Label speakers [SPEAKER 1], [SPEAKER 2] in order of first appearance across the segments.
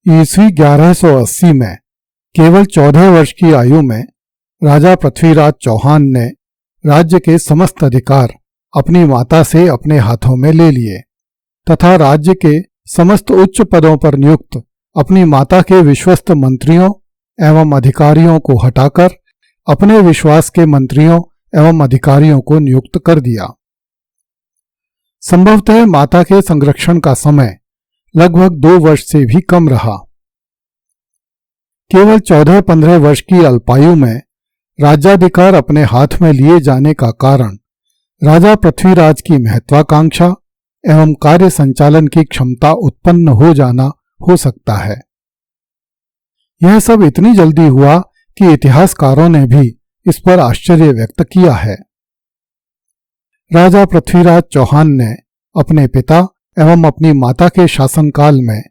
[SPEAKER 1] ईस्वी 1180 में केवल 14 वर्ष की आयु में राजा पृथ्वीराज चौहान ने राज्य के समस्त अधिकार अपनी माता से अपने हाथों में ले लिए तथा राज्य के समस्त उच्च पदों पर नियुक्त अपनी माता के विश्वस्त मंत्रियों एवं अधिकारियों को हटाकर अपने विश्वास के मंत्रियों एवं अधिकारियों को नियुक्त कर दिया। संभवतः माता के संरक्षण का समय लगभग 2 वर्ष से भी कम रहा। केवल 14-15 वर्ष की अल्पायु में राज्याधिकार अपने हाथ में लिए जाने का कारण राजा पृथ्वीराज की महत्वाकांक्षा एवं कार्य संचालन की क्षमता उत्पन्न हो जाना हो सकता है। यह सब इतनी जल्दी हुआ कि इतिहासकारों ने भी इस पर आश्चर्य व्यक्त किया है। राजा पृथ्वीराज चौहान ने अपने पिता एवं अपनी माता के शासनकाल में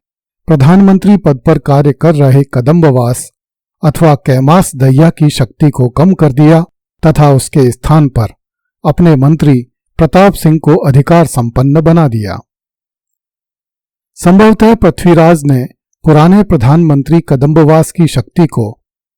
[SPEAKER 1] प्रधानमंत्री पद पर कार्य कर रहे कदम्बवास अथवा कैमास दहिया की शक्ति को कम कर दिया तथा उसके स्थान पर अपने मंत्री प्रताप सिंह को अधिकार संपन्न बना दिया। संभवतः पृथ्वीराज ने पुराने प्रधानमंत्री कदम्बवास की शक्ति को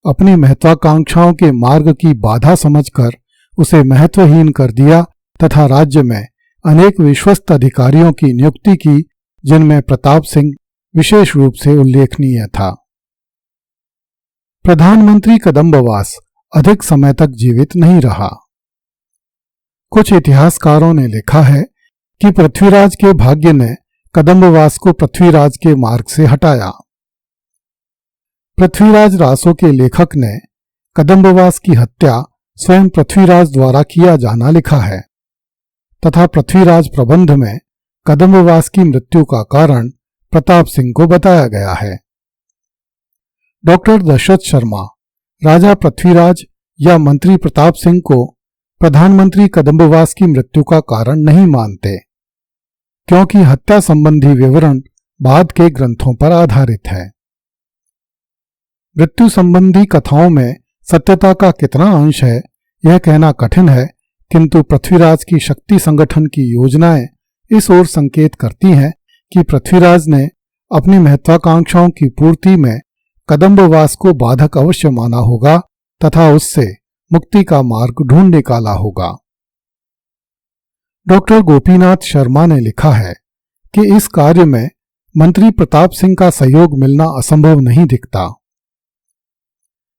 [SPEAKER 1] अपनी महत्वाकांक्षाओं के मार्ग की बाधा समझकर उसे महत्वहीन कर दिया तथा राज्य में अनेक विश्वस्त अधिकारियों की नियुक्ति की, जिनमें प्रताप सिंह विशेष रूप से उल्लेखनीय था। प्रधानमंत्री कदम्बवास अधिक समय तक जीवित नहीं रहा। कुछ इतिहासकारों ने लिखा है कि पृथ्वीराज के भाग्य ने कदम्बवास को पृथ्वीराज के मार्ग से हटाया। पृथ्वीराज रासों के लेखक ने कदम्बवास की हत्या स्वयं पृथ्वीराज द्वारा किया जाना लिखा है तथा पृथ्वीराज प्रबंध में कदम्बवास की मृत्यु का कारण प्रताप सिंह को बताया गया है। डॉक्टर दशरथ शर्मा राजा पृथ्वीराज या मंत्री प्रताप सिंह को प्रधानमंत्री कदम्बवास की मृत्यु का कारण नहीं मानते, क्योंकि हत्या संबंधी विवरण बाद के ग्रंथों पर आधारित है। मृत्यु संबंधी कथाओं में सत्यता का कितना अंश है यह कहना कठिन है, किंतु पृथ्वीराज की शक्ति संगठन की योजनाएं इस ओर संकेत करती हैं कि पृथ्वीराज ने अपनी महत्वाकांक्षाओं की पूर्ति में कदम्बवास को बाधक अवश्य माना होगा तथा उससे मुक्ति का मार्ग ढूंढ निकाला होगा। डॉक्टर गोपीनाथ शर्मा ने लिखा है कि इस कार्य में मंत्री प्रताप सिंह का सहयोग मिलना असंभव नहीं दिखता।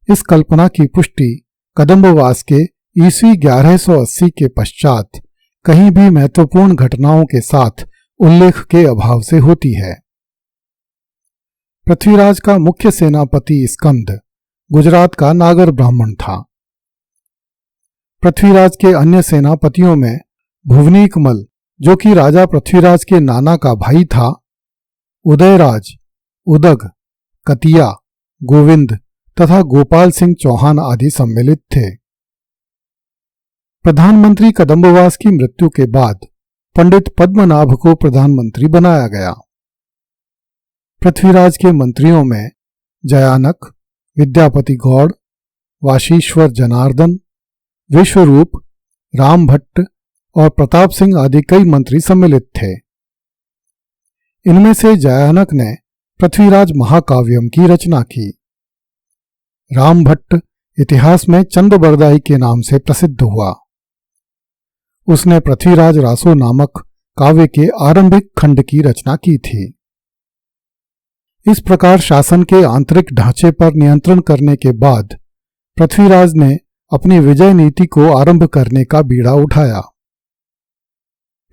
[SPEAKER 1] इस कल्पना की पुष्टि कदम्बवास के ईस्वी 1180 के पश्चात कहीं भी महत्वपूर्ण घटनाओं के साथ उल्लेख के अभाव से होती है। पृथ्वीराज का मुख्य सेनापति स्कंद गुजरात का नागर ब्राह्मण था। पृथ्वीराज के अन्य सेनापतियों में भुवनीकमल, जो कि राजा पृथ्वीराज के नाना का भाई था, उदयराज, उदग, कतिया, गोविंद तथा गोपाल सिंह चौहान आदि सम्मिलित थे। प्रधानमंत्री कदम्बवास की मृत्यु के बाद पंडित पद्मनाभ को प्रधानमंत्री बनाया गया। पृथ्वीराज के मंत्रियों में जयानक, विद्यापति गौड़, वाशीश्वर जनार्दन, विश्वरूप, राम भट्ट और प्रताप सिंह आदि कई मंत्री सम्मिलित थे। इनमें से जयानक ने पृथ्वीराज महाकाव्यम की रचना की। राम भट्ट इतिहास में चंद्रबरदाई के नाम से प्रसिद्ध हुआ। उसने पृथ्वीराज रासो नामक काव्य के आरंभिक खंड की रचना की थी। इस प्रकार शासन के आंतरिक ढांचे पर नियंत्रण करने के बाद पृथ्वीराज ने अपनी विजय नीति को आरंभ करने का बीड़ा उठाया।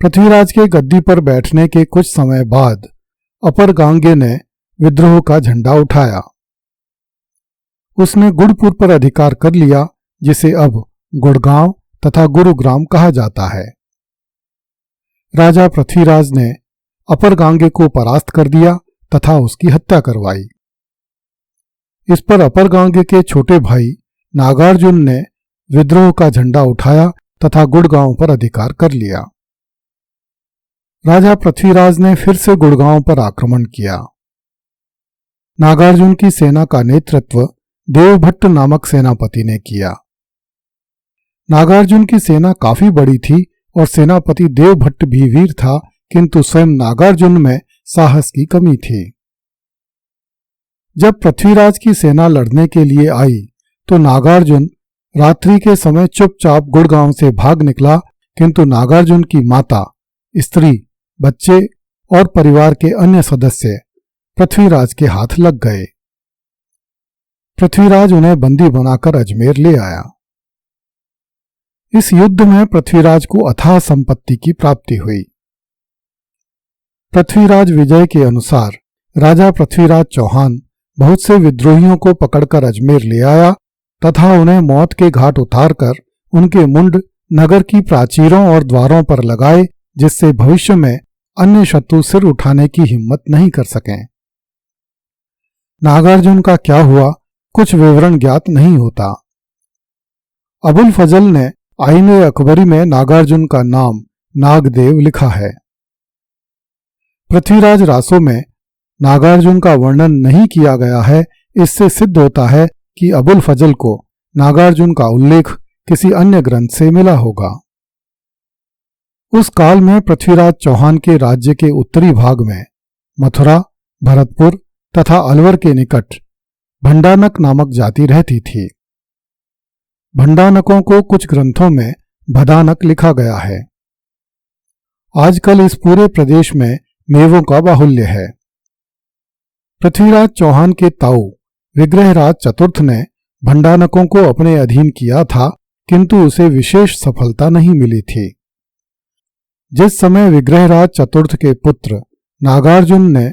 [SPEAKER 1] पृथ्वीराज के गद्दी पर बैठने के कुछ समय बाद अपर गांगे ने विद्रोह का झंडा उठाया। उसने गुड़पुर पर अधिकार कर लिया, जिसे अब गुड़गांव तथा गुरुग्राम कहा जाता है। राजा पृथ्वीराज ने अपर गांगे को परास्त कर दिया तथा उसकी हत्या करवाई। इस पर अपर गांगे के छोटे भाई नागार्जुन ने विद्रोह का झंडा उठाया तथा गुड़गांव पर अधिकार कर लिया। राजा पृथ्वीराज ने फिर से गुड़गांव पर आक्रमण किया। नागार्जुन की सेना का नेतृत्व देवभट्ट नामक सेनापति ने किया। नागार्जुन की सेना काफी बड़ी थी और सेनापति देवभट्ट भी वीर था, किंतु स्वयं नागार्जुन में साहस की कमी थी। जब पृथ्वीराज की सेना लड़ने के लिए आई तो नागार्जुन रात्रि के समय चुपचाप गुड़गांव से भाग निकला, किंतु नागार्जुन की माता, स्त्री, बच्चे और परिवार के अन्य सदस्य पृथ्वीराज के हाथ लग गए। पृथ्वीराज उन्हें बंदी बनाकर अजमेर ले आया। इस युद्ध में पृथ्वीराज को अथाह संपत्ति की प्राप्ति हुई। पृथ्वीराज विजय के अनुसार राजा पृथ्वीराज चौहान बहुत से विद्रोहियों को पकड़कर अजमेर ले आया तथा उन्हें मौत के घाट उतारकर उनके मुंड नगर की प्राचीरों और द्वारों पर लगाए, जिससे भविष्य में अन्य शत्रु सिर उठाने की हिम्मत नहीं कर सकें। नागार्जुन का क्या हुआ, कुछ विवरण ज्ञात नहीं होता। अबुल फजल ने आईने अकबरी में नागार्जुन का नाम नागदेव लिखा है। पृथ्वीराज रासो में नागार्जुन का वर्णन नहीं किया गया है। इससे सिद्ध होता है कि अबुल फजल को नागार्जुन का उल्लेख किसी अन्य ग्रंथ से मिला होगा। उस काल में पृथ्वीराज चौहान के राज्य के उत्तरी भाग में मथुरा, भरतपुर तथा अलवर के निकट भंडानक नामक जाति रहती थी। भंडानकों को कुछ ग्रंथों में भदानक लिखा गया है। आजकल इस पूरे प्रदेश में मेवों का बाहुल्य है। पृथ्वीराज चौहान के ताऊ विग्रहराज चतुर्थ ने भंडानकों को अपने अधीन किया था, किंतु उसे विशेष सफलता नहीं मिली थी। जिस समय विग्रहराज चतुर्थ के पुत्र नागार्जुन ने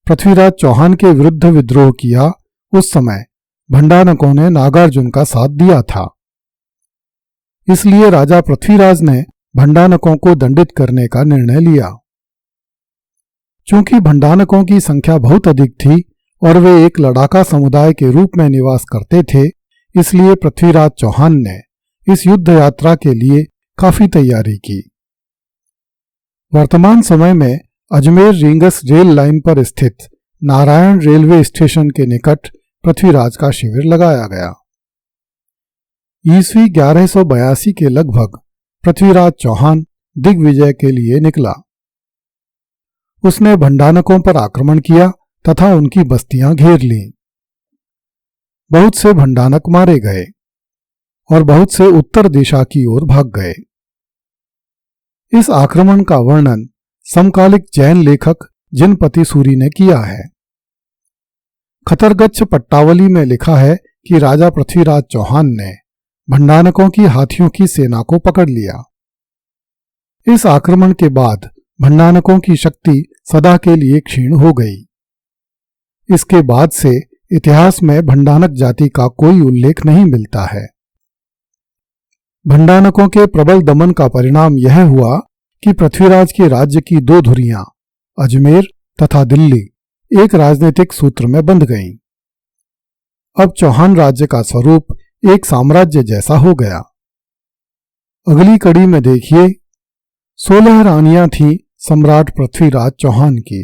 [SPEAKER 1] पृथ्वीराज चौहान के विरुद्ध विद्रोह किया, उस समय भंडानकों ने नागार्जुन का साथ दिया था। इसलिए राजा पृथ्वीराज ने भंडानकों को दंडित करने का निर्णय लिया। चूंकि भंडानकों की संख्या बहुत अधिक थी और वे एक लड़ाका समुदाय के रूप में निवास करते थे, इसलिए पृथ्वीराज चौहान ने इस युद्ध यात्रा के लिए काफी तैयारी की। वर्तमान समय में अजमेर रींगस रेल लाइन पर स्थित नारायण रेलवे स्टेशन के निकट पृथ्वीराज का शिविर लगाया गया। ईस्वी 1182 के लगभग पृथ्वीराज चौहान दिग्विजय के लिए निकला। उसने भंडानकों पर आक्रमण किया तथा उनकी बस्तियां घेर लीं। बहुत से भंडानक मारे गए और बहुत से उत्तर दिशा की ओर भाग गए। इस आक्रमण का वर्णन समकालिक जैन लेखक जिनपति सूरी ने किया है। खतरगच्छ पट्टावली में लिखा है कि राजा पृथ्वीराज चौहान ने भंडानकों की हाथियों की सेना को पकड़ लिया। इस आक्रमण के बाद भंडानकों की शक्ति सदा के लिए क्षीण हो गई। इसके बाद से इतिहास में भंडानक जाति का कोई उल्लेख नहीं मिलता है। भंडानकों के प्रबल दमन का परिणाम यह हुआ कि पृथ्वीराज के राज्य की दो धुरियां अजमेर तथा दिल्ली एक राजनीतिक सूत्र में बंध गईं। अब चौहान राज्य का स्वरूप एक साम्राज्य जैसा हो गया। अगली कड़ी में देखिए 16 रानियां थीं सम्राट पृथ्वीराज चौहान की।